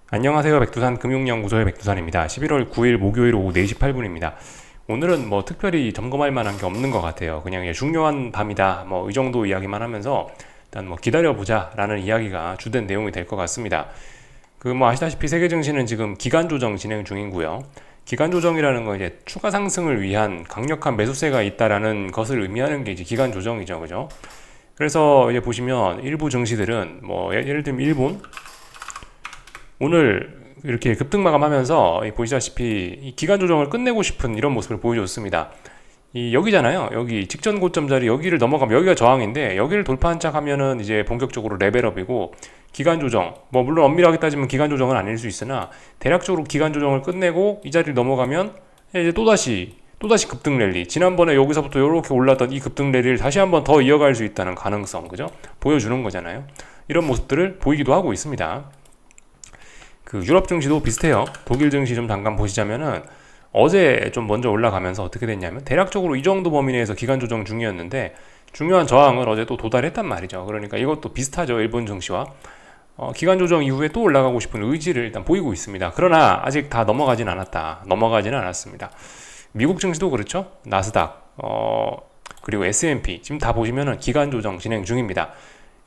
안녕하세요. 백두산 금융연구소의 백두산입니다. 11월 9일 목요일 오후 4시 8분입니다. 오늘은 뭐 특별히 점검할 만한 게 없는 것 같아요. 그냥 중요한 밤이다. 뭐 이 정도 이야기만 하면서 일단 뭐 기다려보자 라는 이야기가 주된 내용이 될 것 같습니다. 그 뭐 아시다시피 세계 증시는 지금 기간 조정 진행 중이고요. 기간 조정이라는 건 이제 추가 상승을 위한 강력한 매수세가 있다라는 것을 의미하는 게 이제 기간 조정이죠. 그죠? 그래서 이제 보시면 일부 증시들은 뭐 예를 들면 일본 오늘 이렇게 급등 마감하면서 보시다시피 이 기간 조정을 끝내고 싶은 이런 모습을 보여줬습니다. 이 여기잖아요. 여기 직전 고점 자리 여기를 넘어가면 여기가 저항인데 여기를 돌파한 척 하면은 이제 본격적으로 레벨업이고 기간 조정 뭐 물론 엄밀하게 따지면 기간 조정은 아닐 수 있으나 대략적으로 기간 조정을 끝내고 이 자리를 넘어가면 이제 또다시 급등 랠리 지난번에 여기서부터 이렇게 올랐던 이 급등 랠리를 다시 한번 더 이어갈 수 있다는 가능성 그죠? 보여주는 거잖아요. 이런 모습들을 보이기도 하고 있습니다. 그 유럽 증시도 비슷해요. 독일 증시 좀 잠깐 보시자면은 어제 좀 먼저 올라가면서 어떻게 됐냐면 대략적으로 이 정도 범위 내에서 기간 조정 중이었는데 중요한 저항을 어제 또 도달했단 말이죠. 그러니까 이것도 비슷하죠. 일본 증시와 기간 조정 이후에 또 올라가고 싶은 의지를 일단 보이고 있습니다. 그러나 아직 다 넘어가진 않았습니다. 미국 증시도 그렇죠. 나스닥 그리고 S&P 지금 다 보시면은 기간 조정 진행 중입니다.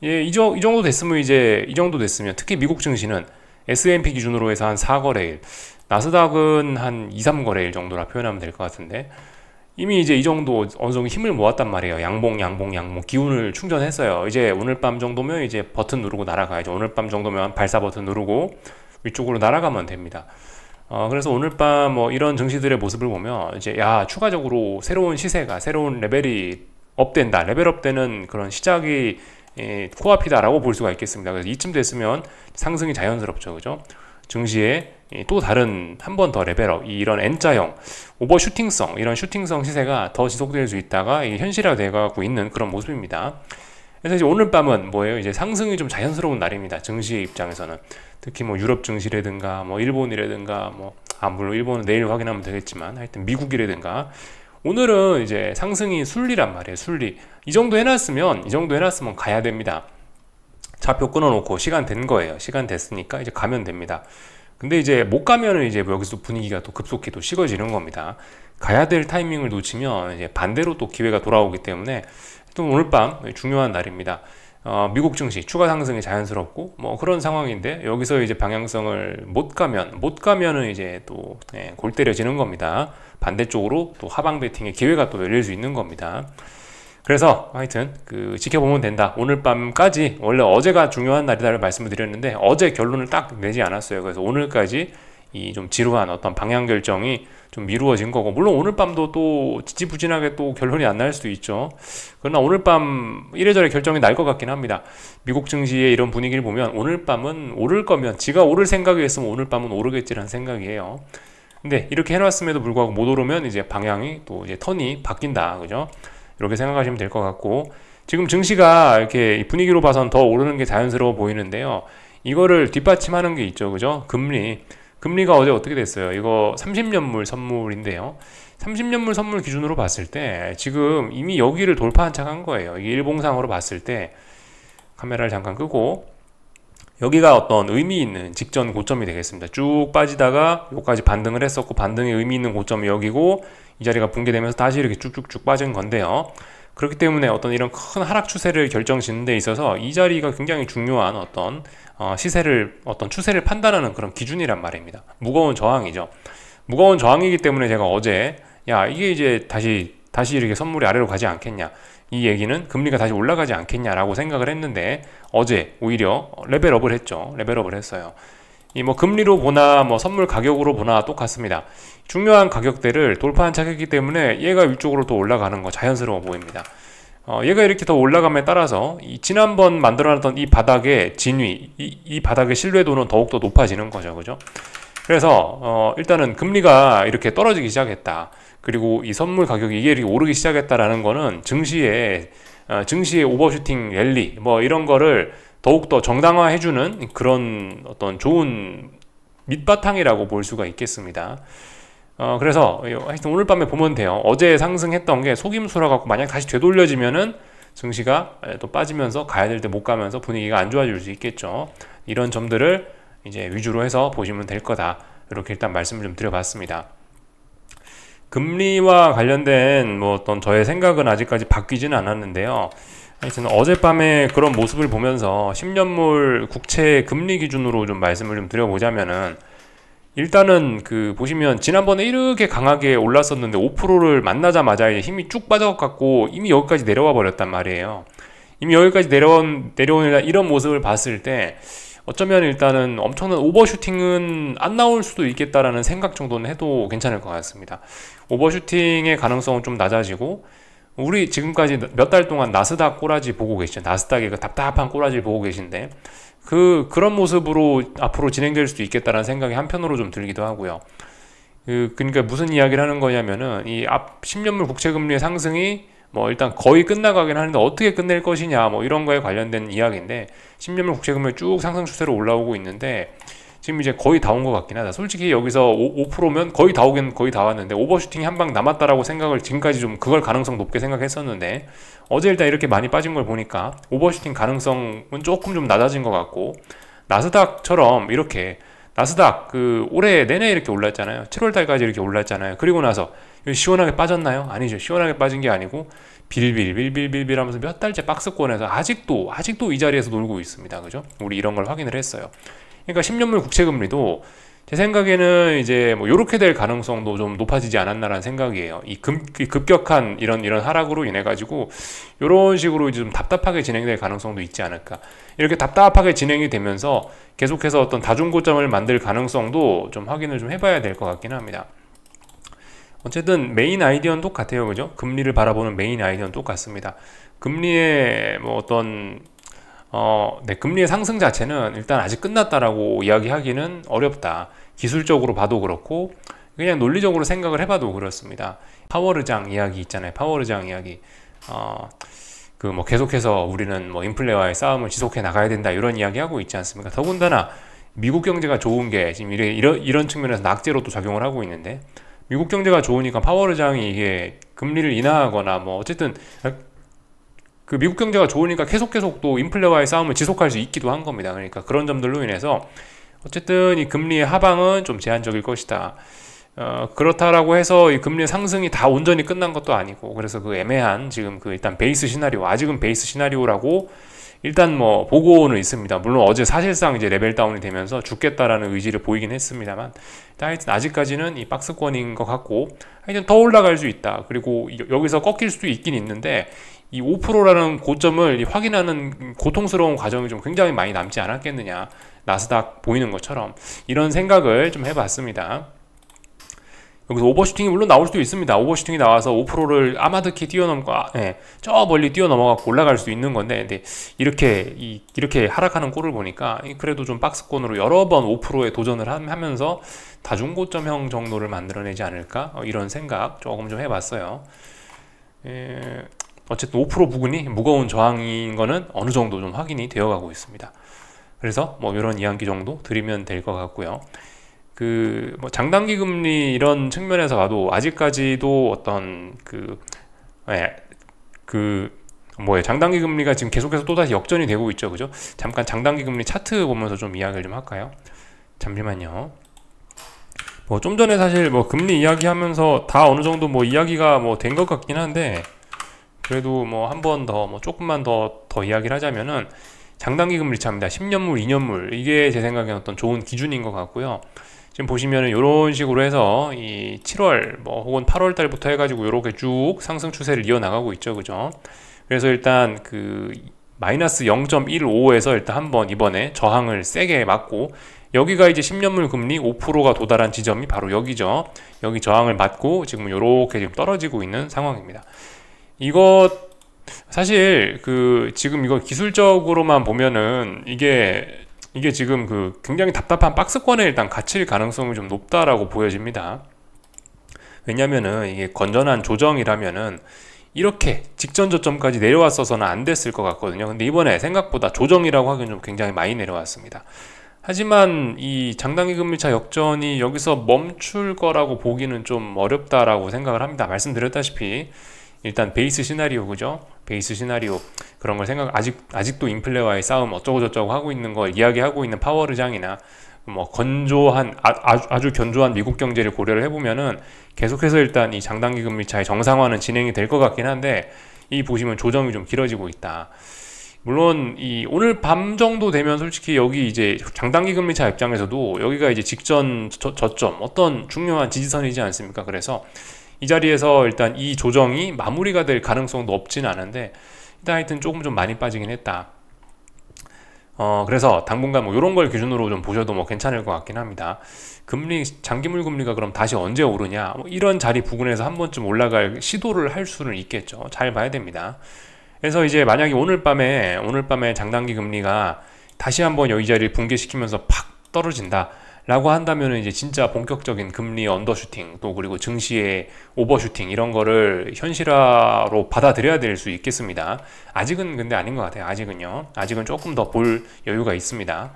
예, 이 정도 됐으면 특히 미국 증시는 S&P 기준으로 해서 한 4거래일, 나스닥은 한 2, 3거래일 정도라 표현하면 될 것 같은데 이미 이제 이 정도 어느 정도 힘을 모았단 말이에요. 양봉 기운을 충전했어요. 이제 오늘 밤 정도면 이제 버튼 누르고 날아가야죠. 오늘 밤 정도면 발사 버튼 누르고 위쪽으로 날아가면 됩니다. 그래서 오늘 밤 뭐 이런 증시들의 모습을 보면 이제 추가적으로 새로운 레벨이 업된다. 레벨업되는 그런 시작이 코앞이다라고 볼 수가 있겠습니다. 그래서 이쯤 됐으면 상승이 자연스럽죠, 그죠? 증시에 또 다른 한 번 더 레벨업, 이런 N자형 오버슈팅성, 이런 슈팅성 시세가 더 지속될 수 있다가 현실화되고 있는 그런 모습입니다. 그래서 이제 오늘 밤은 뭐예요? 이제 상승이 좀 자연스러운 날입니다. 증시 입장에서는 특히 뭐 유럽 증시라든가 뭐 일본이라든가 물론 일본은 내일 확인하면 되겠지만 하여튼 미국이라든가 오늘은 이제 상승이 순리란 말이에요. 순리. 이 정도 해놨으면 가야 됩니다. 좌표 끊어놓고 시간 된 거예요. 시간 됐으니까 이제 가면 됩니다. 근데 이제 못 가면은 이제 뭐 여기서 분위기가 또 급속히 또 식어지는 겁니다. 가야 될 타이밍을 놓치면 이제 반대로 또 기회가 돌아오기 때문에 또 오늘 밤 중요한 날입니다. 미국 증시 추가 상승이 자연스럽고 뭐 그런 상황인데 여기서 이제 방향성을 못 가면은 이제 또 골 때려지는 겁니다. 반대쪽으로 또 하방 베팅의 기회가 또 열릴 수 있는 겁니다. 그래서 하여튼 지켜보면 된다. 오늘 밤까지 원래 어제가 중요한 날이다를 말씀을 드렸는데 어제 결론을 딱 내지 않았어요. 그래서 오늘까지 이 좀 지루한 어떤 방향 결정이 좀 미루어진 거고 물론 오늘 밤도 또 지지부진하게 또 결론이 안 날 수도 있죠. 그러나 오늘 밤 이래저래 결정이 날 것 같긴 합니다. 미국 증시의 이런 분위기를 보면 오늘 밤은 오를 거면 지가 오를 생각이 있으면 오늘 밤은 오르겠지라는 생각이에요. 근데 이렇게 해놨음에도 불구하고 못 오르면 이제 방향이 또 이제 턴이 바뀐다, 그죠? 이렇게 생각하시면 될 것 같고 지금 증시가 이렇게 분위기로 봐선 더 오르는 게 자연스러워 보이는데요. 이거를 뒷받침하는 게 있죠, 그죠? 금리가 어제 어떻게 됐어요? 이거 30년물 선물인데요. 30년물 선물 기준으로 봤을 때 지금 이미 여기를 돌파한 척 한 거예요. 이게 일봉상으로 봤을 때 카메라를 잠깐 끄고 여기가 어떤 의미 있는 직전 고점이 되겠습니다. 쭉 빠지다가 여기까지 반등을 했었고 반등의 의미 있는 고점이 여기고 이 자리가 붕괴되면서 다시 이렇게 쭉쭉쭉 빠진 건데요. 그렇기 때문에 어떤 이런 큰 하락 추세를 결정짓는 데 있어서 이 자리가 굉장히 중요한 어떤 어떤 추세를 판단하는 그런 기준이란 말입니다. 무거운 저항이죠. 무거운 저항이기 때문에 제가 어제 이게 이제 다시 이렇게 선물이 아래로 가지 않겠냐, 이 얘기는 금리가 다시 올라가지 않겠냐라고 생각을 했는데 어제 오히려 레벨업을 했어요. 이 뭐 금리로 보나 뭐 선물 가격으로 보나 똑같습니다. 중요한 가격대를 돌파한 척했기 때문에 얘가 위쪽으로 또 올라가는 거 자연스러워 보입니다. 얘가 이렇게 더 올라감에 따라서 지난번 만들어놨던 이 바닥의 진위, 이 바닥의 신뢰도는 더욱더 높아지는 거죠, 그죠? 그래서 일단은 금리가 이렇게 떨어지기 시작했다. 그리고 이 선물 가격이 이게 이렇게 오르기 시작했다라는 거는 증시의 오버슈팅 랠리 뭐 이런 거를 더욱더 정당화해주는 그런 어떤 좋은 밑바탕이라고 볼 수가 있겠습니다. 그래서 하여튼 오늘 밤에 보면 돼요. 어제 상승했던 게 속임수라 갖고 만약 다시 되돌려지면은 증시가 또 빠지면서 가야 될 때 못 가면서 분위기가 안 좋아질 수 있겠죠. 이런 점들을 이제 위주로 해서 보시면 될 거다. 이렇게 일단 말씀을 좀 드려봤습니다. 금리와 관련된 뭐 어떤 저의 생각은 아직까지 바뀌지는 않았는데요. 하여튼 어젯밤에 그런 모습을 보면서 10년물 국채 금리 기준으로 좀 말씀을 좀 드려보자면은, 일단은 그 보시면 지난번에 이렇게 강하게 올랐었는데 5%를 만나자마자 이제 힘이 쭉 빠져갖고 이미 여기까지 내려와 버렸단 말이에요. 이미 여기까지 내려온 이런 모습을 봤을 때 어쩌면 일단은 엄청난 오버슈팅은 안 나올 수도 있겠다라는 생각 정도는 해도 괜찮을 것 같습니다. 오버슈팅의 가능성은 좀 낮아지고, 우리 지금까지 몇 달 동안 나스닥 꼬라지 보고 계시죠. 나스닥의 그 답답한 꼬라지를 보고 계신데, 그런 모습으로 앞으로 진행될 수도 있겠다라는 생각이 한편으로 좀 들기도 하고요. 그러니까 무슨 이야기를 하는 거냐면은, 이 앞 10년물 국채금리의 상승이 뭐 일단 거의 끝나가긴 하는데 어떻게 끝낼 것이냐, 뭐 이런 거에 관련된 이야기인데, 10년물 국채금리 쭉 상승 추세로 올라오고 있는데 지금 이제 거의 다 온 것 같긴 하다. 솔직히 여기서 5%면 거의 다 오긴 거의 다 왔는데, 오버슈팅이 한 방 남았다라고 생각을 지금까지 좀 그걸 가능성 높게 생각했었는데, 어제 일단 이렇게 많이 빠진 걸 보니까 오버슈팅 가능성은 조금 좀 낮아진 것 같고, 나스닥처럼 이렇게 나스닥 그 올해 내내 이렇게 올랐잖아요. 7월 달까지 이렇게 올랐잖아요. 그리고 나서 시원하게 빠졌나요? 아니죠. 시원하게 빠진 게 아니고 빌빌 하면서 몇 달째 박스권에서 아직도 이 자리에서 놀고 있습니다. 그죠? 우리 이런 걸 확인을 했어요. 그러니까 10년물 국채금리도 제 생각에는 이제 뭐 요렇게 될 가능성도 좀 높아지지 않았나라는 생각이에요. 이 급격한 이런 하락으로 인해 가지고 요런 식으로 이제 좀 답답하게 진행될 가능성도 있지 않을까. 이렇게 답답하게 진행이 되면서 계속해서 어떤 다중고점을 만들 가능성도 좀 확인을 좀 해봐야 될 것 같긴 합니다. 어쨌든 메인 아이디어는 똑같아요. 그죠? 금리를 바라보는 메인 아이디어는 똑같습니다. 금리의 뭐 어떤 금리의 상승 자체는 일단 아직 끝났다라고 이야기하기는 어렵다. 기술적으로 봐도 그렇고 그냥 논리적으로 생각을 해봐도 그렇습니다. 파월의장 이야기 있잖아요. 파월의장 이야기. 그 뭐 계속해서 우리는 뭐 인플레와의 싸움을 지속해 나가야 된다, 이런 이야기 하고 있지 않습니까? 더군다나 미국 경제가 좋은 게 지금 이런 측면에서 낙제로 또 작용을 하고 있는데, 미국 경제가 좋으니까 파월의장이 이게 금리를 인하하거나 뭐 어쨌든 그 미국 경제가 좋으니까 계속 또 인플레와의 싸움을 지속할 수 있기도 한 겁니다. 그러니까 그런 점들로 인해서 어쨌든 이 금리의 하방은 좀 제한적일 것이다. 그렇다라고 해서 이 금리의 상승이 다 온전히 끝난 것도 아니고, 그래서 그 애매한 지금 그 일단 베이스 시나리오, 아직은 베이스 시나리오라고 일단 뭐 보고는 있습니다. 물론 어제 사실상 이제 레벨 다운이 되면서 죽겠다라는 의지를 보이긴 했습니다만, 하여튼 아직까지는 이 박스권인 것 같고, 하여튼 더 올라갈 수 있다. 그리고 여기서 꺾일 수도 있긴 있는데, 이 5%라는 고점을 확인하는 고통스러운 과정이 좀 굉장히 많이 남지 않았겠느냐, 나스닥 보이는 것처럼, 이런 생각을 좀 해봤습니다. 여기서 오버슈팅이 물론 나올 수도 있습니다. 오버슈팅이 나와서 5%를 아마득히 뛰어넘고, 저 멀리 뛰어넘어갖고 올라갈 수 있는 건데, 근데 이렇게 하락하는 꼴을 보니까 그래도 좀 박스권으로 여러 번 5%에 도전을 하면서 다중고점형 정도를 만들어내지 않을까, 이런 생각 조금 좀 해봤어요. 어쨌든 5% 부근이 무거운 저항인 거는 어느 정도 좀 확인이 되어가고 있습니다. 그래서 뭐 이런 이야기 정도 드리면 될 것 같고요. 뭐 장단기 금리 이런 측면에서 봐도 아직까지도 어떤 장단기 금리가 지금 계속해서 또다시 역전이 되고 있죠. 그죠? 잠깐 장단기 금리 차트 보면서 좀 이야기를 좀 할까요? 잠시만요. 뭐 좀 전에 사실 뭐 금리 이야기하면서 다 어느 정도 뭐 이야기가 뭐 된 것 같긴 한데, 그래도 뭐 한 번 더 뭐 조금만 더 이야기를 하자면은, 장단기 금리 차입니다. 10년물, 2년물, 이게 제 생각엔 어떤 좋은 기준인 것 같고요. 지금 보시면은 이런 식으로 해서 이 7월 뭐 혹은 8월 달부터 해가지고 이렇게 쭉 상승 추세를 이어나가고 있죠. 그죠? 그래서 일단 그 마이너스 0.15에서 일단 한번 이번에 저항을 세게 맞고, 여기가 이제 10년물 금리 5%가 도달한 지점이 바로 여기죠. 여기 저항을 맞고 지금 이렇게 지금 떨어지고 있는 상황입니다. 이거 사실 지금 이거 기술적으로만 보면은 이게 지금 굉장히 답답한 박스권에 일단 갇힐 가능성이 좀 높다라고 보여집니다. 왜냐면은 이게 건전한 조정이라면은 이렇게 직전 저점까지 내려왔어서는 안 됐을 것 같거든요. 근데 이번에 생각보다 조정이라고 하기엔 좀 굉장히 많이 내려왔습니다. 하지만 이 장단기 금리차 역전이 여기서 멈출 거라고 보기는 좀 어렵다라고 생각을 합니다. 말씀드렸다시피 일단 베이스 시나리오, 그죠? 베이스 시나리오 그런 걸 아직도 인플레와의 싸움 어쩌고 저쩌고 하고 있는 걸 이야기하고 있는 파월 의장이나 뭐 건조한 아주 견조한 미국 경제를 고려를 해보면은 계속해서 일단 이 장단기 금리 차의 정상화는 진행이 될 것 같긴 한데, 이 보시면 조정이 좀 길어지고 있다. 물론 이 오늘 밤 정도 되면 솔직히 여기 이제 장단기 금리차 입장에서도 여기가 이제 직전 저점 어떤 중요한 지지선이지 않습니까? 그래서 이 자리에서 일단 이 조정이 마무리가 될 가능성도 없진 않은데, 일단 하여튼 조금 좀 많이 빠지긴 했다. 그래서 당분간 뭐 이런 걸 기준으로 좀 보셔도 뭐 괜찮을 것 같긴 합니다. 금리, 장기물 금리가 그럼 다시 언제 오르냐? 뭐 이런 자리 부근에서 한 번쯤 올라갈 시도를 할 수는 있겠죠. 잘 봐야 됩니다. 그래서 이제 만약에 오늘 밤에 장단기 금리가 다시 한번 여기 자리를 붕괴시키면서 팍 떨어진다 라고 한다면 이제 진짜 본격적인 금리 언더슈팅, 또 그리고 증시의 오버슈팅, 이런 거를 현실화로 받아들여야 될 수 있겠습니다. 아직은 근데 아닌 것 같아요. 아직은 조금 더 볼 여유가 있습니다.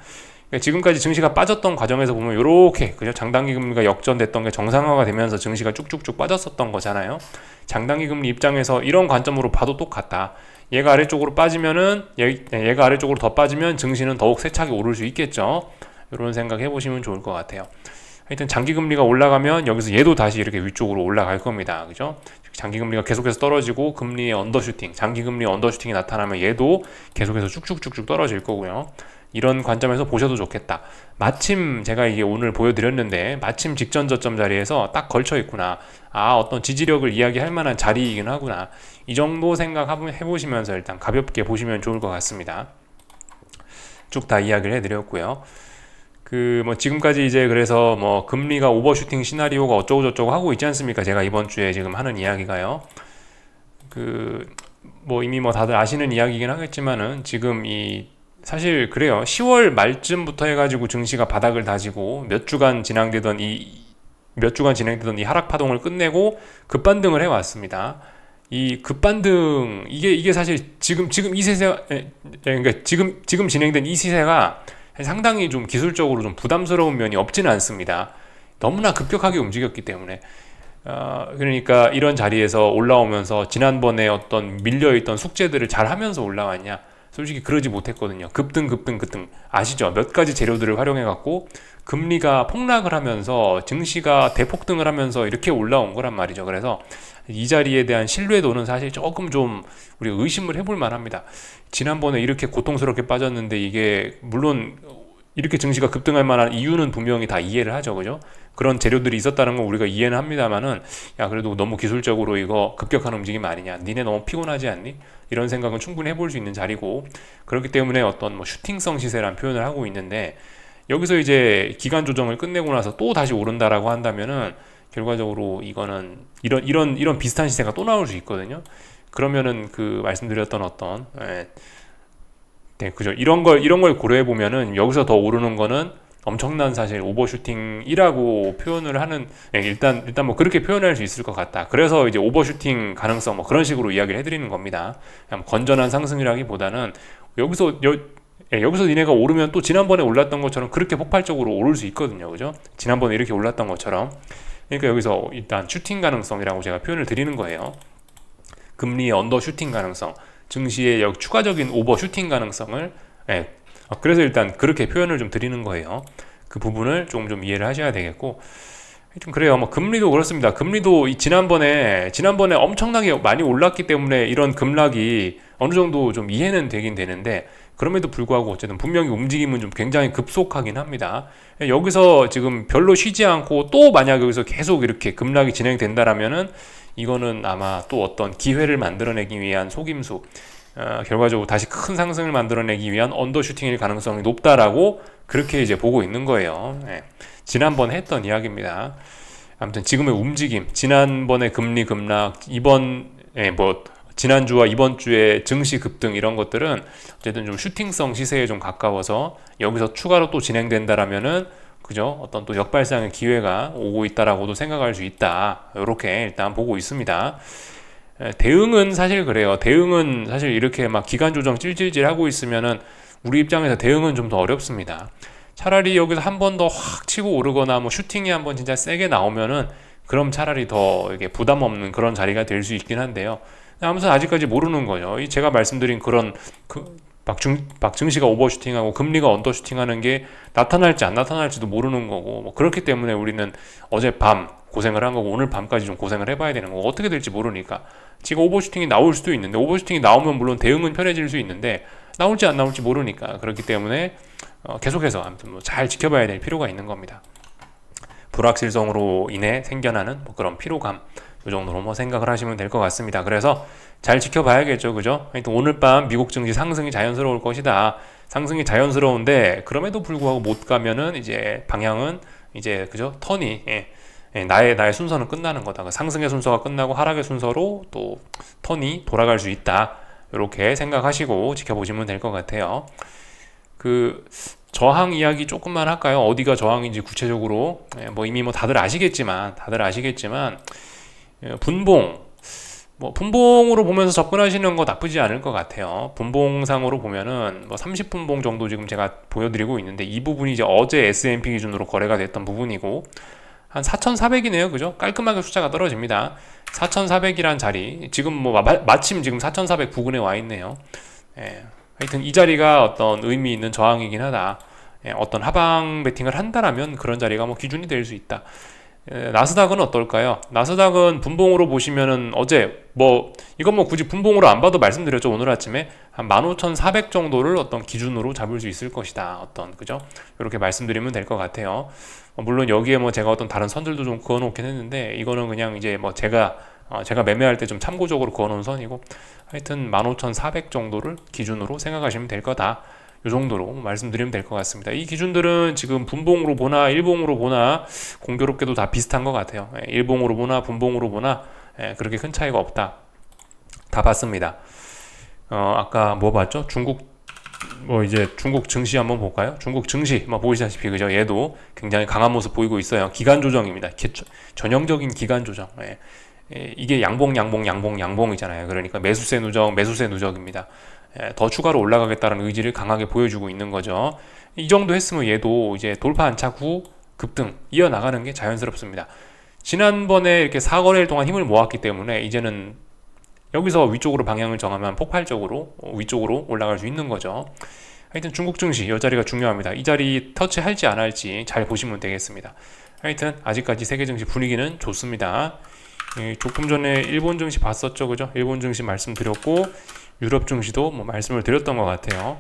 그러니까 지금까지 증시가 빠졌던 과정에서 보면 이렇게 그죠, 장단기 금리가 역전됐던 게 정상화가 되면서 증시가 쭉쭉쭉 빠졌었던 거잖아요. 장단기 금리 입장에서 이런 관점으로 봐도 똑같다. 얘가 아래쪽으로 빠지면은 얘가 아래쪽으로 더 빠지면 증시는 더욱 세차게 오를 수 있겠죠. 이런 생각 해보시면 좋을 것 같아요. 하여튼 장기금리가 올라가면 여기서 얘도 다시 이렇게 위쪽으로 올라갈 겁니다. 그죠? 장기금리가 계속해서 떨어지고 금리의 언더슈팅, 장기금리 언더슈팅이 나타나면 얘도 계속해서 쭉쭉쭉쭉 떨어질 거고요. 이런 관점에서 보셔도 좋겠다. 마침 제가 이게 오늘 보여드렸는데 마침 직전 저점 자리에서 딱 걸쳐 있구나. 어떤 지지력을 이야기할 만한 자리이긴 하구나. 이 정도 생각 해보시면서 일단 가볍게 보시면 좋을 것 같습니다. 쭉 다 이야기를 해드렸고요. 뭐 지금까지 이제 그래서 뭐 금리가 오버슈팅 시나리오가 어쩌고 저쩌고 하고 있지 않습니까? 제가 이번 주에 지금 하는 이야기가요. 뭐 이미 뭐 다들 아시는 이야기이긴 하겠지만은 지금 사실 그래요. 10월 말쯤부터 해가지고 증시가 바닥을 다지고 몇 주간 진행되던 이 하락 파동을 끝내고 급반등을 해왔습니다. 이 급반등, 이게 사실 지금 이 시세, 그러니까 지금 진행된 이 시세가 상당히 좀 기술적으로 좀 부담스러운 면이 없지는 않습니다. 너무나 급격하게 움직였기 때문에. 그러니까 이런 자리에서 올라오면서 지난번에 어떤 밀려있던 숙제들을 잘 하면서 올라왔냐? 솔직히 그러지 못했거든요. 급등 아시죠? 몇 가지 재료들을 활용해갖고 금리가 폭락을 하면서 증시가 대폭등을 하면서 이렇게 올라온 거란 말이죠. 그래서 이 자리에 대한 신뢰도는 사실 조금 좀 우리 의심을 해볼 만합니다. 지난번에 이렇게 고통스럽게 빠졌는데 이게 물론 이렇게 증시가 급등할 만한 이유는 분명히 다 이해를 하죠. 그죠? 그런 재료들이 있었다는 건 우리가 이해는 합니다만은, 야, 그래도 너무 기술적으로 이거 급격한 움직임 아니냐, 니네 너무 피곤하지 않니? 이런 생각은 충분히 해볼 수 있는 자리고, 그렇기 때문에 어떤 뭐 슈팅성 시세라는 표현을 하고 있는데, 여기서 이제 기간 조정을 끝내고 나서 또 다시 오른다라고 한다면은 결과적으로 이거는 이런 비슷한 시세가 또 나올 수 있거든요. 그러면은 말씀드렸던 어떤 그죠, 이런 걸 고려해 보면은 여기서 더 오르는 거는 엄청난 사실 오버슈팅이라고 표현을 하는, 일단 뭐 그렇게 표현할 수 있을 것 같다. 그래서 이제 오버슈팅 가능성 뭐 그런 식으로 이야기를 해드리는 겁니다. 그냥 건전한 상승이라기보다는 여기서 니네가 오르면 또 지난번에 올랐던 것처럼 그렇게 폭발적으로 오를 수 있거든요. 그죠? 지난번에 이렇게 올랐던 것처럼. 그러니까 여기서 일단 슈팅 가능성이라고 제가 표현을 드리는 거예요. 금리의 언더 슈팅 가능성, 증시의 추가적인 오버 슈팅 가능성을, 그래서 일단 그렇게 표현을 좀 드리는 거예요. 그 부분을 좀 이해를 하셔야 되겠고, 좀 그래요. 뭐 금리도 그렇습니다. 금리도 지난번에 엄청나게 많이 올랐기 때문에 이런 급락이 어느 정도 좀 이해는 되긴 되는데, 그럼에도 불구하고 어쨌든 분명히 움직임은 좀 굉장히 급속하긴 합니다. 여기서 지금 별로 쉬지 않고 또 만약 여기서 계속 이렇게 급락이 진행된다라면은 이거는 아마 또 어떤 기회를 만들어내기 위한 속임수, 결과적으로 다시 큰 상승을 만들어내기 위한 언더슈팅일 가능성이 높다라고 그렇게 이제 보고 있는 거예요. 지난번에 했던 이야기입니다. 아무튼 지금의 움직임, 지난번에 금리 급락, 지난주와 이번 주에 증시 급등, 이런 것들은 어쨌든 좀 슈팅성 시세에 좀 가까워서 여기서 추가로 또 진행된다라면은, 그죠? 어떤 또 역발상의 기회가 오고 있다라고도 생각할 수 있다. 이렇게 일단 보고 있습니다. 대응은 사실 그래요. 대응은 사실 이렇게 막 기간 조정 찔찔찔 하고 있으면은 우리 입장에서 대응은 좀 더 어렵습니다. 차라리 여기서 한 번 더 확 치고 오르거나 뭐 슈팅이 한번 진짜 세게 나오면은 그럼 차라리 더 이게 부담 없는 그런 자리가 될 수 있긴 한데요. 아무튼 아직까지 모르는 거죠. 제가 말씀드린 그런 막 증시가 오버슈팅하고 금리가 언더슈팅하는 게 나타날지 안 나타날지도 모르는 거고 뭐 그렇기 때문에 우리는 어젯밤 고생을 한 거고 오늘 밤까지 좀 고생을 해봐야 되는 거고 어떻게 될지 모르니까 지금 오버슈팅이 나올 수도 있는데 오버슈팅이 나오면 물론 대응은 편해질 수 있는데 나올지 안 나올지 모르니까 그렇기 때문에 계속해서 아무튼 뭐 잘 지켜봐야 될 필요가 있는 겁니다. 불확실성으로 인해 생겨나는 뭐 그런 피로감 이 정도로 뭐 생각을 하시면 될 것 같습니다. 그래서 잘 지켜봐야겠죠, 그죠? 하여튼 오늘 밤 미국 증시 상승이 자연스러울 것이다. 상승이 자연스러운데 그럼에도 불구하고 못 가면은 이제 방향은 이제 그죠? 턴이 나의 순서는 끝나는 거다. 그 상승의 순서가 끝나고 하락의 순서로 또 턴이 돌아갈 수 있다. 이렇게 생각하시고 지켜보시면 될 것 같아요. 그 저항 이야기 조금만 할까요? 어디가 저항인지 구체적으로 뭐 이미 뭐 다들 아시겠지만 분봉으로 보면서 접근하시는 거 나쁘지 않을 것 같아요. 분봉상으로 보면은 뭐 30분봉 정도 지금 제가 보여드리고 있는데 이 부분이 이제 어제 S&P 기준으로 거래가 됐던 부분이고 한 4,400이네요. 그죠? 깔끔하게 숫자가 떨어집니다. 4,400이란 자리 지금 뭐 마침 지금 4,400 부근에 와 있네요. 하여튼 이 자리가 어떤 의미 있는 저항이긴 하다. 어떤 하방 베팅을 한다라면 그런 자리가 뭐 기준이 될 수 있다. 나스닥은 어떨까요? 나스닥은 분봉으로 보시면은 어제 뭐 이건 뭐 굳이 분봉으로 안 봐도 말씀드렸죠. 오늘 아침에 한 15,400 정도를 어떤 기준으로 잡을 수 있을 것이다. 어떤 그죠? 이렇게 말씀드리면 될 것 같아요. 물론 여기에 뭐 제가 어떤 다른 선들도 좀 그어놓긴 했는데 이거는 그냥 이제 뭐 제가 매매할 때 좀 참고적으로 그어놓은 선이고 하여튼 15,400 정도를 기준으로 생각하시면 될 거다. 이 정도로 말씀드리면 될 것 같습니다. 이 기준들은 지금 분봉으로 보나 일봉으로 보나 공교롭게도 다 비슷한 것 같아요. 일봉으로 보나 분봉으로 보나 그렇게 큰 차이가 없다. 다 봤습니다. 아까 뭐 봤죠? 중국 증시 한번 볼까요? 중국 증시 뭐 보시다시피 그죠? 얘도 굉장히 강한 모습 보이고 있어요. 기간 조정입니다. 전형적인 기간 조정. 이게 양봉이잖아요. 그러니까 매수세 누적입니다. 더 추가로 올라가겠다는 의지를 강하게 보여주고 있는 거죠. 이 정도 했으면 얘도 이제 돌파 안착 후 급등 이어나가는 게 자연스럽습니다. 지난번에 이렇게 4거래일 동안 힘을 모았기 때문에 이제는 여기서 위쪽으로 방향을 정하면 폭발적으로 위쪽으로 올라갈 수 있는 거죠. 하여튼 중국 증시 이 자리가 중요합니다. 이 자리 터치할지 안 할지 잘 보시면 되겠습니다. 하여튼 아직까지 세계 증시 분위기는 좋습니다. 조금 전에 일본 증시 봤었죠, 그죠? 일본 증시 말씀드렸고 유럽 증시도 뭐 말씀을 드렸던 것 같아요.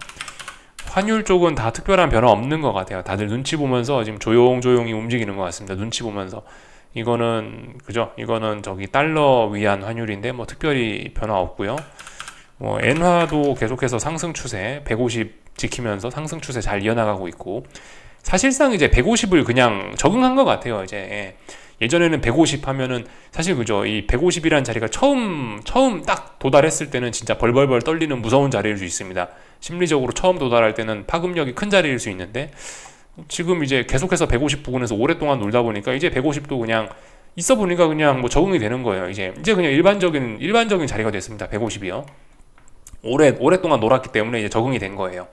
환율 쪽은 다 특별한 변화 없는 것 같아요. 다들 눈치 보면서 지금 조용조용히 움직이는 것 같습니다. 눈치 보면서 이거는 그죠? 이거는 저기 달러 위안 환율인데 뭐 특별히 변화 없고요. 뭐 엔화도 계속해서 상승 추세 150 지키면서 상승 추세 잘 이어나가고 있고 사실상 이제 150을 그냥 적응한 것 같아요. 이제 예전에는 150 하면은 사실 그죠? 이 150이라는 자리가 처음 딱 도달했을 때는 진짜 벌벌벌 떨리는 무서운 자리일 수 있습니다. 심리적으로 처음 도달할 때는 파급력이 큰 자리일 수 있는데 지금 이제 계속해서 150 부근에서 오랫동안 놀다 보니까 이제 150도 그냥 있어 보니까 그냥 뭐 적응이 되는 거예요. 이제 그냥 일반적인 자리가 됐습니다. 150이요. 오랫동안 놀았기 때문에 이제 적응이 된 거예요.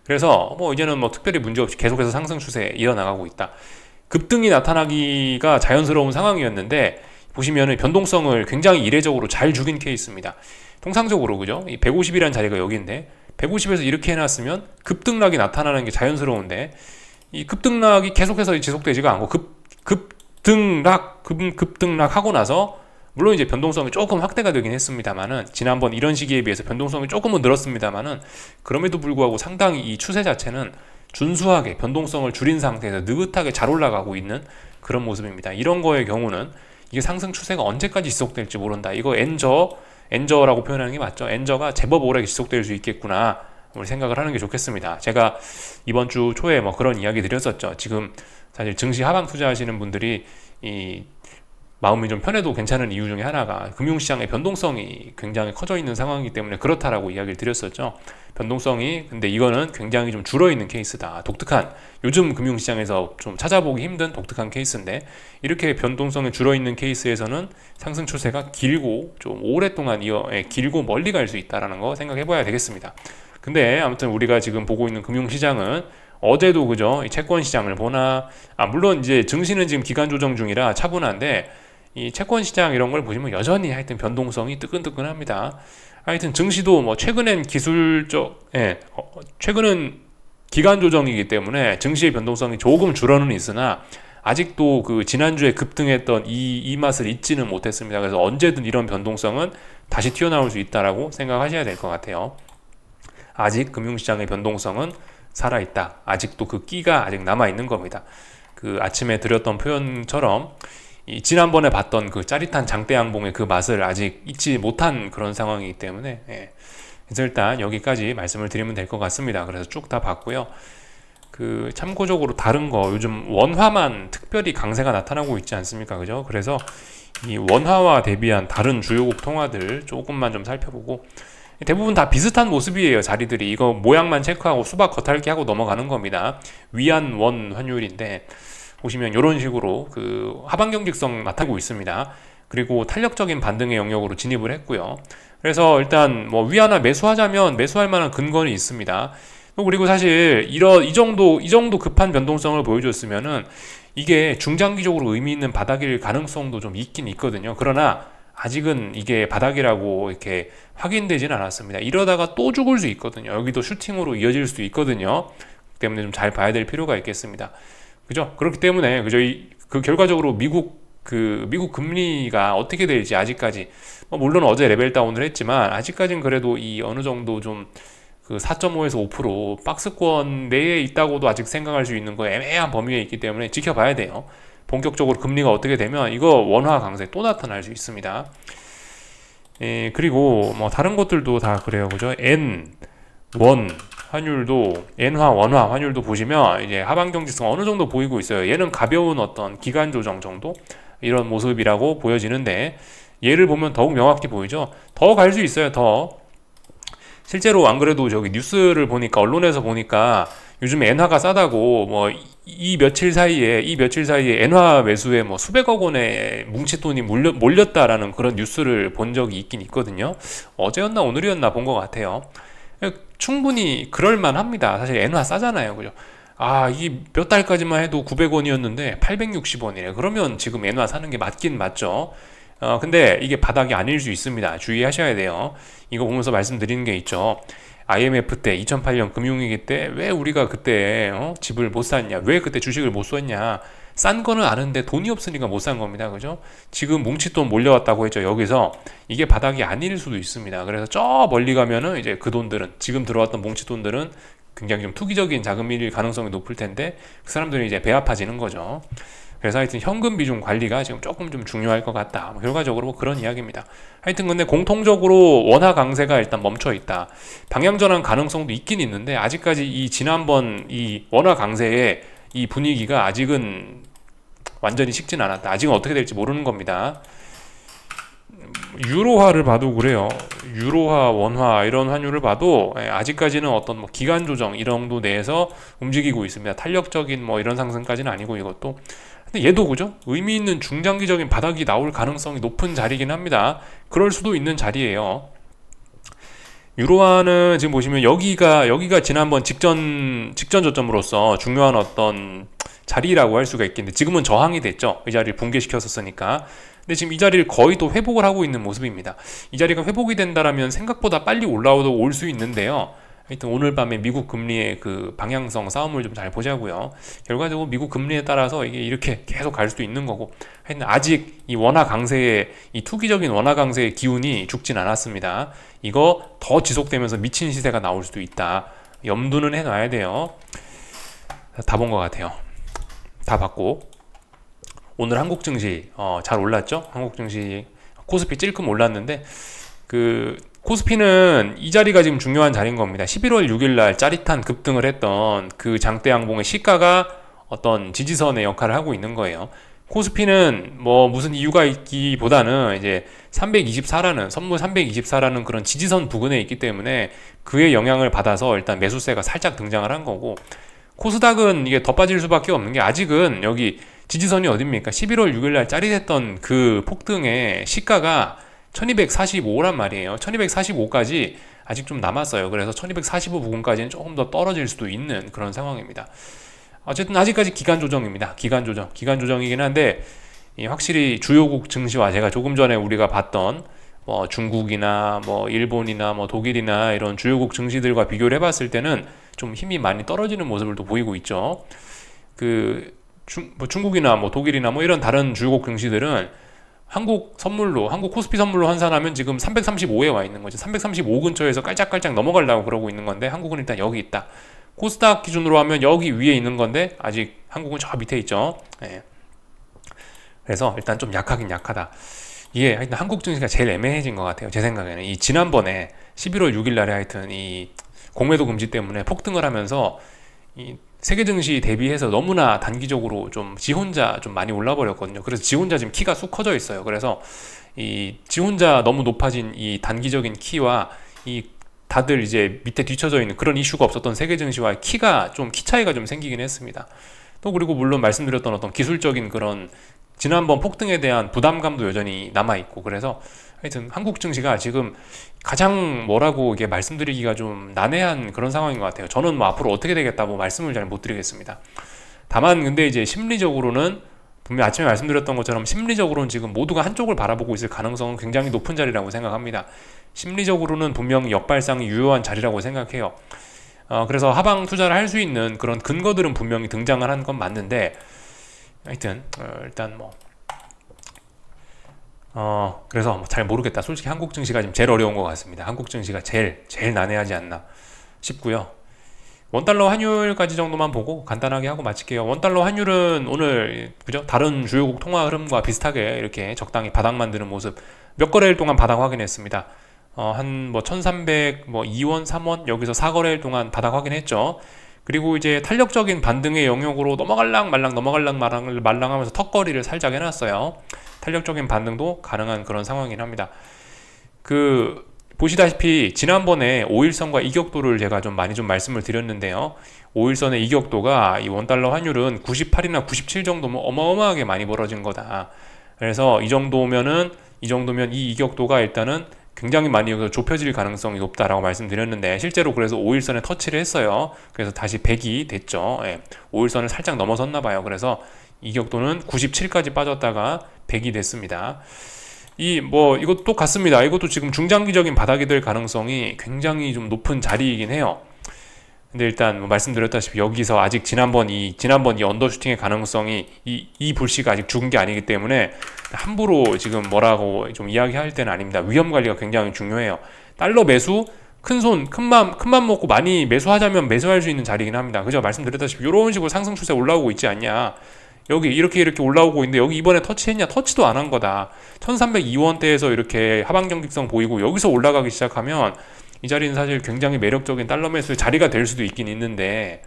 그래서 뭐 이제는 뭐 특별히 문제없이 계속해서 상승 추세 이어나가고 있다. 급등이 나타나기가 자연스러운 상황이었는데 보시면은 변동성을 굉장히 이례적으로 잘 죽인 케이스입니다. 통상적으로 그죠? 이 150이라는 자리가 여기인데 150에서 이렇게 해놨으면 급등락이 나타나는 게 자연스러운데 이 급등락이 계속해서 지속되지가 않고 급등락하고 나서 물론 이제 변동성이 조금 확대가 되긴 했습니다만은 지난번 이런 시기에 비해서 변동성이 조금은 늘었습니다만은 그럼에도 불구하고 상당히 이 추세 자체는 준수하게 변동성을 줄인 상태에서 느긋하게 잘 올라가고 있는 그런 모습입니다. 이런 거의 경우는 이게 상승 추세가 언제까지 지속될지 모른다. 이거 엔저라고 표현하는 게 맞죠. 엔저가 제법 오래 지속될 수 있겠구나. 우리 생각을 하는 게 좋겠습니다. 제가 이번 주 초에 뭐 그런 이야기 드렸었죠. 지금 사실 증시 하방 투자하시는 분들이 이 마음이 좀 편해도 괜찮은 이유 중에 하나가 금융시장의 변동성이 굉장히 커져 있는 상황이기 때문에 그렇다라고 이야기를 드렸었죠. 변동성이 근데 이거는 굉장히 좀 줄어있는 케이스다. 독특한 요즘 금융시장에서 좀 찾아보기 힘든 독특한 케이스인데 이렇게 변동성이 줄어있는 케이스에서는 상승 추세가 길고 좀 오랫동안 길고 멀리 갈 수 있다는 거 생각해 봐야 되겠습니다. 근데 아무튼 우리가 지금 보고 있는 금융시장은 어제도 그죠? 채권 시장을 보나 물론 이제 증시는 지금 기간 조정 중이라 차분한데 이 채권 시장 이런 걸 보시면 여전히 하여튼 변동성이 뜨끈뜨끈합니다. 하여튼 증시도 뭐 최근엔 최근은 기간 조정이기 때문에 증시의 변동성이 조금 줄어는 있으나 아직도 그 지난주에 급등했던 이 맛을 잊지는 못했습니다. 그래서 언제든 이런 변동성은 다시 튀어나올 수 있다라고 생각하셔야 될 것 같아요. 아직 금융시장의 변동성은 살아있다. 아직도 그 끼가 아직 남아있는 겁니다. 그 아침에 드렸던 표현처럼 지난번에 봤던 그 짜릿한 장대 양봉의 그 맛을 아직 잊지 못한 그런 상황이기 때문에 그래서 일단 여기까지 말씀을 드리면 될 것 같습니다. 그래서 쭉 다 봤고요. 그 참고적으로 다른 거 요즘 원화만 특별히 강세가 나타나고 있지 않습니까? 그죠? 그래서 이 원화와 대비한 다른 주요국 통화들 조금만 좀 살펴보고 대부분 다 비슷한 모습이에요. 자리들이 이거 모양만 체크하고 수박 겉핥기 하고 넘어가는 겁니다. 위안 원 환율인데 보시면 이런 식으로 그 하반경직성 나타나고 있습니다. 그리고 탄력적인 반등의 영역으로 진입을 했고요. 그래서 일단 뭐 위안화 매수하자면 매수할 만한 근거는 있습니다. 그리고 사실 이 정도 급한 변동성을 보여줬으면은 이게 중장기적으로 의미 있는 바닥일 가능성도 좀 있긴 있거든요. 그러나 아직은 이게 바닥이라고 이렇게 확인되지는 않았습니다. 이러다가 또 죽을 수 있거든요. 여기도 슈팅으로 이어질 수도 있거든요. 그렇기 때문에 좀 잘 봐야 될 필요가 있겠습니다. 그죠? 그렇기 때문에 그죠? 그 결과적으로 미국 금리가 어떻게 될지 아직까지 물론 어제 레벨 다운을 했지만 아직까지는 그래도 이 어느 정도 좀 그 4.5에서 5% 박스권 내에 있다고도 아직 생각할 수 있는 거 애매한 범위에 있기 때문에 지켜봐야 돼요. 본격적으로 금리가 어떻게 되면 이거 원화 강세 또 나타날 수 있습니다. 그리고 뭐 다른 것들도 다 그래요. 그죠? 원 환율도 엔화 원화 환율도 보시면 이제 하반경직성 어느 정도 보이고 있어요. 얘는 가벼운 어떤 기간 조정 정도 이런 모습이라고 보여지는데 얘를 보면 더욱 명확히 보이죠. 더 갈 수 있어요. 더 실제로 안 그래도 저기 뉴스를 보니까 언론에서 보니까 요즘 엔화가 싸다고 뭐 이 며칠 사이에 엔화 매수에 뭐 수백억 원의 뭉칫돈이 몰렸다라는 그런 뉴스를 본 적이 있긴 있거든요. 어제였나 오늘이었나 본 것 같아요. 충분히 그럴만 합니다. 사실 엔화 싸잖아요. 그죠? 이 몇 달까지만 해도 900원이었는데 860원이래. 그러면 지금 엔화 사는 게 맞긴 맞죠. 근데 이게 바닥이 아닐 수 있습니다. 주의하셔야 돼요. 이거 보면서 말씀드리는 게 있죠. IMF 때 2008년 금융위기 때 왜 우리가 그때 집을 못 샀냐, 왜 그때 주식을 못 샀냐, 싼 거는 아는데 돈이 없으니까 못 산 겁니다. 그죠? 지금 뭉칫돈 몰려왔다고 했죠. 여기서 이게 바닥이 아닐 수도 있습니다. 그래서 저 멀리 가면은 이제 그 돈들은 지금 들어왔던 뭉칫돈들은 굉장히 좀 투기적인 자금일 가능성이 높을 텐데 그 사람들이 이제 배아파지는 거죠. 그래서 하여튼 현금 비중 관리가 지금 조금 좀 중요할 것 같다. 결과적으로 뭐 그런 이야기입니다. 하여튼 근데 공통적으로 원화 강세가 일단 멈춰 있다. 방향 전환 가능성도 있긴 있는데 아직까지 이 지난번 이 원화 강세의 이 분위기가 아직은 완전히 식진 않았다. 아직은 어떻게 될지 모르는 겁니다. 유로화를 봐도 그래요. 유로화, 원화 이런 환율을 봐도 아직까지는 어떤 뭐 기간 조정 이런 정도 내에서 움직이고 있습니다. 탄력적인 뭐 이런 상승까지는 아니고 이것도. 근데 얘도 그죠? 의미 있는 중장기적인 바닥이 나올 가능성이 높은 자리긴 합니다. 그럴 수도 있는 자리예요. 유로화는 지금 보시면 여기가 지난번 직전 저점으로서 중요한 어떤 자리라고 할 수가 있겠는데 지금은 저항이 됐죠. 이 자리를 붕괴시켰었으니까. 근데 지금 이 자리를 거의 또 회복을 하고 있는 모습입니다. 이 자리가 회복이 된다라면 생각보다 빨리 올 수 있는데요. 하여튼 오늘 밤에 미국 금리의 그 방향성 싸움을 좀 잘 보자고요. 결과적으로 미국 금리에 따라서 이게 이렇게 계속 갈 수도 있는 거고. 하여튼 아직 이 원화 강세의 이 투기적인 원화 강세의 기운이 죽진 않았습니다. 이거 더 지속되면서 미친 시세가 나올 수도 있다. 염두는 해놔야 돼요. 다 본 것 같아요. 다 봤고 오늘 한국 증시 잘 올랐죠? 한국 증시 코스피 찔끔 올랐는데 그 코스피는 이 자리가 지금 중요한 자리인 겁니다. 11월 6일 날 짜릿한 급등을 했던 그 장대 양봉의 시가가 어떤 지지선의 역할을 하고 있는 거예요. 코스피는 뭐 무슨 이유가 있기보다는 이제 324라는 선물 324라는 그런 지지선 부근에 있기 때문에 그의 영향을 받아서 일단 매수세가 살짝 등장을 한 거고, 코스닥은 이게 더 빠질 수밖에 없는 게 아직은 여기 지지선이 어딥니까? 11월 6일 날 짜릿했던 그 폭등의 시가가 1245란 말이에요. 1245까지 아직 좀 남았어요. 그래서 1245 부근까지는 조금 더 떨어질 수도 있는 그런 상황입니다. 어쨌든 아직까지 기간 조정입니다. 기간 조정이긴 한데 이 확실히 주요국 증시와 제가 조금 전에 우리가 봤던 뭐 중국이나 뭐 일본이나 뭐 독일이나 이런 주요국 증시들과 비교를 해봤을 때는 좀 힘이 많이 떨어지는 모습을 또 보이고 있죠. 뭐 중국이나 뭐 독일이나 뭐 이런 다른 주요국 증시들은 한국 코스피 선물로 환산하면 지금 335에 와 있는 거죠. 335 근처에서 깔짝깔짝 넘어가려고 그러고 있는 건데 한국은 일단 여기 있다. 코스닥 기준으로 하면 여기 위에 있는 건데 아직 한국은 저 밑에 있죠. 예. 그래서 일단 좀 약하긴 약하다. 이게 하여튼 한국 증시가 제일 애매해진 것 같아요. 제 생각에는 이 지난번에 11월 6일 날에 하여튼 이 공매도 금지 때문에 폭등을 하면서 이 세계 증시 대비해서 너무나 단기적으로 좀 지 혼자 좀 많이 올라 버렸거든요. 그래서 지 혼자 지금 키가 쑥 커져 있어요. 그래서 이 지 혼자 너무 높아진 이 단기적인 키와 이 다들 이제 밑에 뒤쳐져 있는 그런 이슈가 없었던 세계 증시와 키가 좀 키 차이가 좀 생기긴 했습니다. 또 그리고 물론 말씀드렸던 어떤 기술적인 그런 지난번 폭등에 대한 부담감도 여전히 남아있고, 그래서 하여튼 한국 증시가 지금 가장 뭐라고 이게 말씀드리기가 좀 난해한 그런 상황인 것 같아요. 저는 뭐 앞으로 어떻게 되겠다고 말씀을 잘 못 드리겠습니다. 다만 근데 이제 심리적으로는 분명 아침에 말씀드렸던 것처럼 심리적으로는 지금 모두가 한쪽을 바라보고 있을 가능성은 굉장히 높은 자리라고 생각합니다. 심리적으로는 분명 역발상이 유효한 자리라고 생각해요. 그래서 하방 투자를 할 수 있는 그런 근거들은 분명히 등장을 한 건 맞는데, 하여튼 일단 뭐 그래서 잘 모르겠다. 솔직히 한국 증시가 지금 제일 어려운 것 같습니다. 한국 증시가 제일 난해하지 않나 싶고요. 원달러 환율까지 정도만 보고 간단하게 하고 마칠게요. 원달러 환율은 오늘 그죠? 다른 주요국 통화 흐름과 비슷하게 이렇게 적당히 바닥 만드는 모습, 몇 거래일 동안 바닥 확인했습니다. 한 뭐 1300, 뭐 2원, 3원 여기서 4거래일 동안 바닥 확인했죠. 그리고 이제 탄력적인 반등의 영역으로 넘어갈랑 말랑 하면서 턱걸이를 살짝 해놨어요. 탄력적인 반등도 가능한 그런 상황이긴 합니다. 보시다시피 지난번에 5일선과 이격도를 제가 좀 많이 좀 말씀을 드렸는데요. 5일선의 이격도가 이 원달러 환율은 98이나 97 정도면 어마어마하게 많이 벌어진 거다. 그래서 이 정도면 이 이격도가 일단은 굉장히 많이 여기서 좁혀질 가능성이 높다라고 말씀드렸는데, 실제로 그래서 5일선에 터치를 했어요. 그래서 다시 100이 됐죠. 5일선을 살짝 넘어섰나 봐요. 그래서 이격도는 97까지 빠졌다가 100이 됐습니다. 이것도 같습니다. 이것도 지금 중장기적인 바닥이 될 가능성이 굉장히 좀 높은 자리이긴 해요. 근데 일단 뭐 말씀드렸다시피 여기서 아직 지난번 이 언더슈팅의 가능성이 이 불씨가 아직 죽은 게 아니기 때문에 함부로 지금 뭐라고 좀 이야기할 때는 아닙니다. 위험 관리가 굉장히 중요해요. 달러 매수, 큰맘 먹고 많이 매수하자면 매수할 수 있는 자리이긴 합니다. 그죠? 말씀드렸다시피 이런 식으로 상승 추세 올라오고 있지 않냐. 여기 이렇게 올라오고 있는데 여기 이번에 터치했냐? 터치도 안 한 거다. 1302원대에서 이렇게 하방 경직성 보이고 여기서 올라가기 시작하면 이 자리는 사실 굉장히 매력적인 달러 매수의 자리가 될 수도 있긴 있는데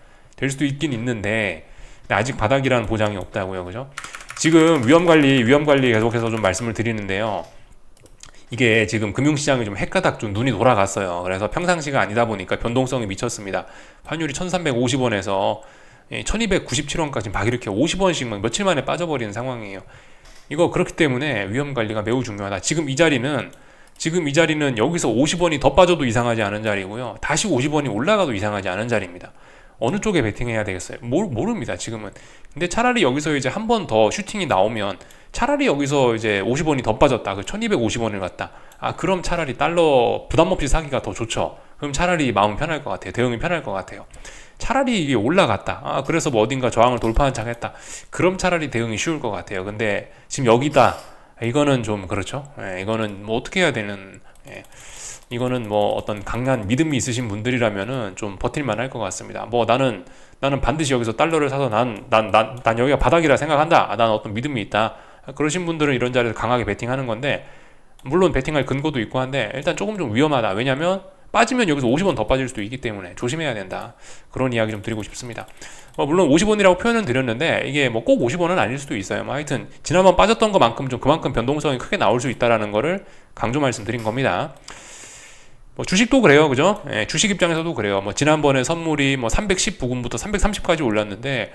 아직 바닥이라는 보장이 없다고요. 그죠? 지금 위험 관리 계속해서 좀 말씀을 드리는데요. 이게 지금 금융시장이 좀 헷가닥 좀 눈이 돌아갔어요. 그래서 평상시가 아니다 보니까 변동성이 미쳤습니다. 환율이 1350원에서 1297원까지 막 이렇게 50원씩만 며칠 만에 빠져버리는 상황이에요. 이거 그렇기 때문에 위험 관리가 매우 중요하다. 지금 이 자리는 여기서 50원이 더 빠져도 이상하지 않은 자리고요. 다시 50원이 올라가도 이상하지 않은 자리입니다. 어느 쪽에 베팅해야 되겠어요? 모릅니다, 지금은. 근데 차라리 여기서 이제 한 번 더 슈팅이 나오면, 차라리 여기서 이제 50원이 더 빠졌다. 1250원을 갔다. 그럼 차라리 달러 부담 없이 사기가 더 좋죠. 그럼 차라리 마음 편할 것 같아요. 대응이 편할 것 같아요. 차라리 이게 올라갔다. 그래서 뭐 어딘가 저항을 돌파한 척 했다. 그럼 차라리 대응이 쉬울 것 같아요. 근데 지금 여기다. 이거는 좀 그렇죠. 이거는 뭐 어떻게 해야 되는, 이거는 뭐 어떤 강한 믿음이 있으신 분들이라면은 좀 버틸만 할 것 같습니다. 뭐 나는 반드시 여기서 달러를 사서 난 여기가 바닥이라 생각한다. 난 어떤 믿음이 있다. 그러신 분들은 이런 자리에서 강하게 베팅하는 건데, 물론 베팅할 근거도 있고 한데 일단 조금 좀 위험하다. 왜냐면 빠지면 여기서 50원 더 빠질 수도 있기 때문에 조심해야 된다. 그런 이야기 좀 드리고 싶습니다. 물론 50원이라고 표현은 드렸는데 이게 뭐 꼭 50원은 아닐 수도 있어요. 하여튼 지난번 빠졌던 것만큼 좀 그만큼 변동성이 크게 나올 수 있다라는 거를 강조 말씀드린 겁니다. 주식도 그래요. 그죠? 주식 입장에서도 그래요. 지난번에 선물이 319군부터 330까지 올랐는데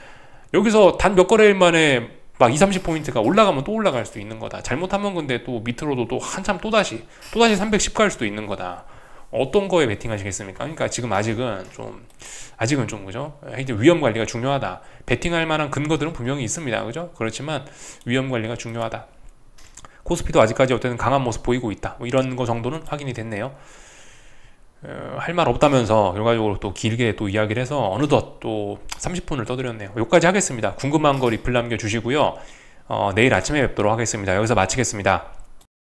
여기서 단 몇 거래일 만에 막 20, 30포인트가 올라가면 또 올라갈 수도 있는 거다. 잘못하면 근데 또 밑으로도 또 한참 또다시 310 갈 수도 있는 거다. 어떤 거에 베팅하시겠습니까? 그러니까 지금 아직은 좀 그죠? 하여튼 위험 관리가 중요하다. 베팅할 만한 근거들은 분명히 있습니다. 그죠? 그렇지만 위험 관리가 중요하다. 코스피도 아직까지 어쨌든 강한 모습 보이고 있다. 뭐 이런 거 정도는 확인이 됐네요. 할 말 없다면서 결과적으로 또 길게 또 이야기를 해서 어느덧 또 30분을 떠들였네요. 여기까지 하겠습니다. 궁금한 거 리플 남겨주시고요. 내일 아침에 뵙도록 하겠습니다. 여기서 마치겠습니다.